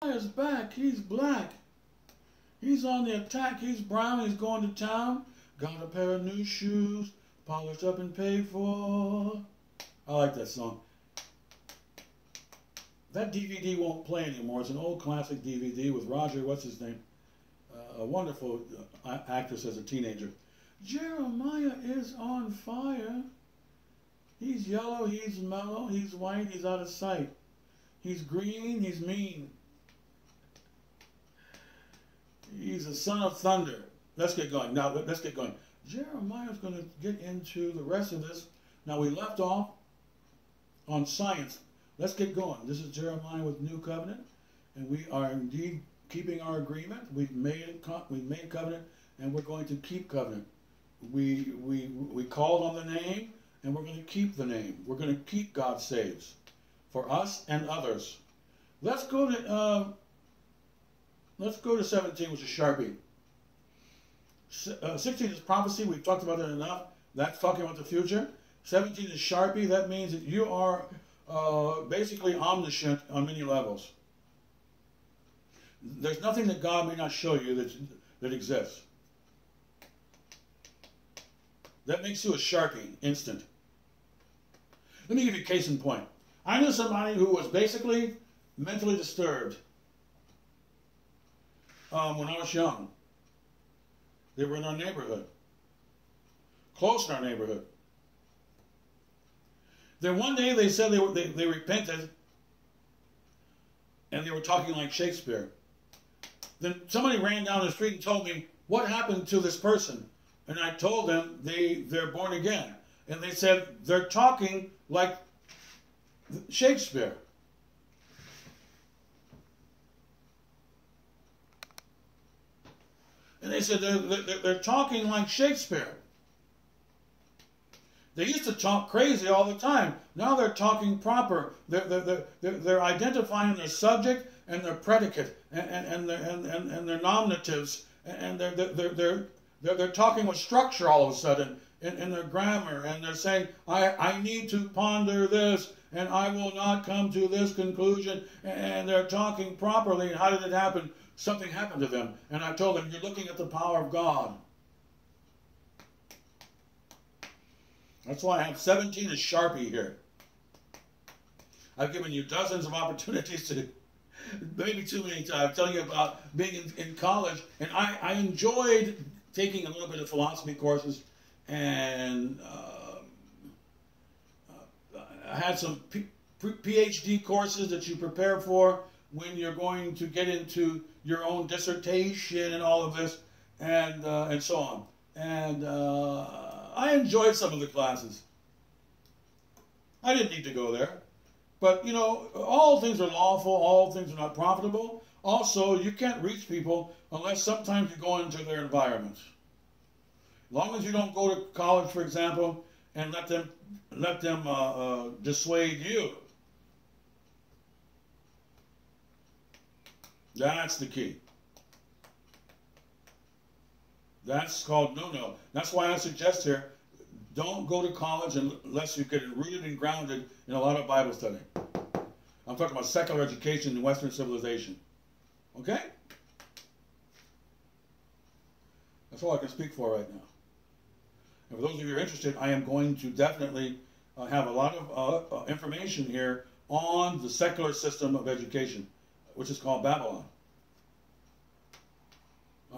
Jeremiah's back. He's black. He's on the attack. He's brown. He's going to town. Got a pair of new shoes, polished up and paid for. I like that song. That DVD won't play anymore. It's an old classic DVD with Roger, what's his name? A wonderful actress as a teenager. Jeremiah is on fire. He's yellow, he's mellow, he's white, he's out of sight. He's green, he's mean. He's a son of thunder. Let's get going. Now, let's get going. Jeremiah's going to get into the rest of this. Now, we left off on science. Let's get going. This is Jeremiah with New Covenant, and we are indeed keeping our agreement. We've made covenant, and we're going to keep covenant. We called on the name, and we're going to keep the name. We're going to keep God saves for us and others. Let's go to 17, which is Sharpie. 16 is prophecy. We've talked about it enough. That's talking about the future. 17 is Sharpie. That means that you are basically omniscient on many levels. There's nothing that God may not show you that exists. That makes you a Sharpie, instant. Let me give you a case in point. I knew somebody who was basically mentally disturbed when I was young. They were in our neighborhood, close in our neighborhood. Then one day they said they repented, and they were talking like Shakespeare. Then somebody ran down the street and told me, what happened to this person? And I told them they're born again. And they said, they're talking like Shakespeare. And they said, they're talking like Shakespeare. They used to talk crazy all the time. Now they're talking proper. They're identifying their subject and their predicate and their nominatives, and they're talking with structure all of a sudden in their grammar, and they're saying, I need to ponder this, and I will not come to this conclusion, and they're talking properly. And how did it happen? Something happened to them. And I told them, you're looking at the power of God. That's why I have 17 as Sharpie here. I've given you dozens of opportunities to, maybe too many times, telling you about being in college. And I enjoyed taking a little bit of philosophy courses, and I had some PhD courses that you prepare for when you're going to get into your own dissertation and all of this, and so on. And I enjoyed some of the classes. I didn't need to go there. But, you know, all things are lawful, all things are not profitable. Also, you can't reach people unless sometimes you go into their environments. As long as you don't go to college, for example, and let them dissuade you. That's the key. That's called no-no. That's why I suggest here, don't go to college unless you get rooted and grounded in a lot of Bible study. I'm talking about secular education in Western civilization. Okay? That's all I can speak for right now. And for those of you who are interested, I am going to definitely have a lot of information here on the secular system of education, which is called Babylon.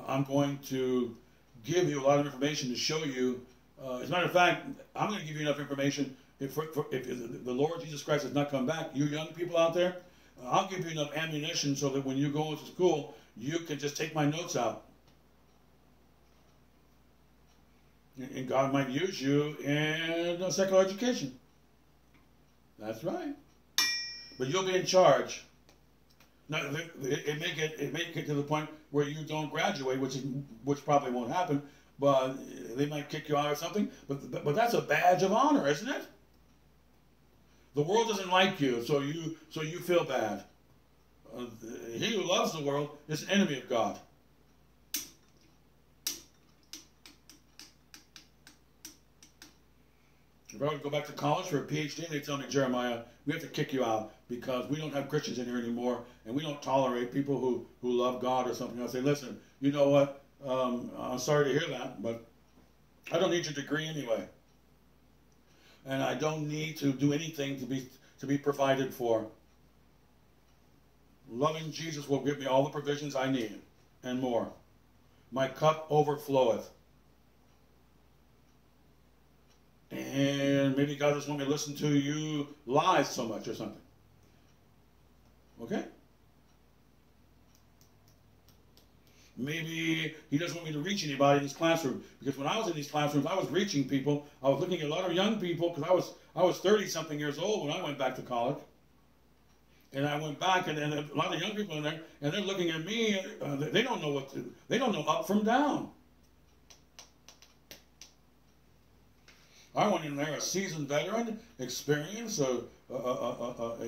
I'm going to give you a lot of information to show you. As a matter of fact, I'm going to give you enough information if the Lord Jesus Christ has not come back. You young people out there, I'll give you enough ammunition so that when you go into school, you can just take my notes out. And God might use you in secular education. That's right. But you'll be in charge. Now, it may get to the point where you don't graduate, which probably won't happen, but they might kick you out or something. But that's a badge of honor, isn't it? The world doesn't like you, so you feel bad. He who loves the world is an enemy of God. If I were to go back to college for a PhD and they tell me, Jeremiah, we have to kick you out because we don't have Christians in here anymore and we don't tolerate people who love God or something. I'll say, listen, you know what? I'm sorry to hear that, but I don't need your degree anyway. And I don't need to do anything to be provided for. Loving Jesus will give me all the provisions I need and more. My cup overfloweth. And maybe God doesn't want me to listen to you lies so much or something. Okay? Maybe he doesn't want me to reach anybody in his classroom. Because when I was in these classrooms, I was reaching people. I was looking at a lot of young people because I was 30-something years old when I went back to college. And I went back, and a lot of young people in there, and they're looking at me. They don't know what to. They don't know up from down. I went in there a seasoned veteran, experience, a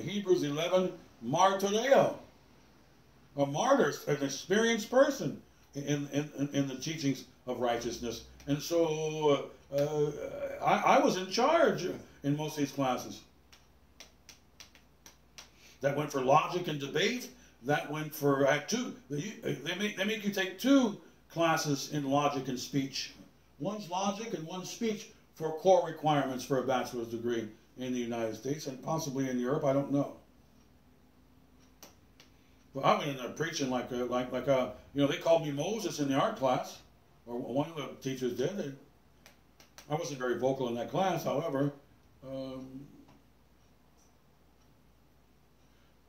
Hebrews 11 martyreo, a martyr, an experienced person in the teachings of righteousness. And so I was in charge in most of these classes. That went for logic and debate. That went for two. They make you take 2 classes in logic and speech. One's logic and one's speech for core requirements for a bachelor's degree in the United States and possibly in Europe. I don't know. But I went in there preaching like they called me Moses in the art class, or one of the teachers did. I wasn't very vocal in that class, however.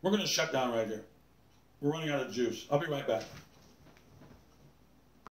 We're going to shut down right here. We're running out of juice. I'll be right back.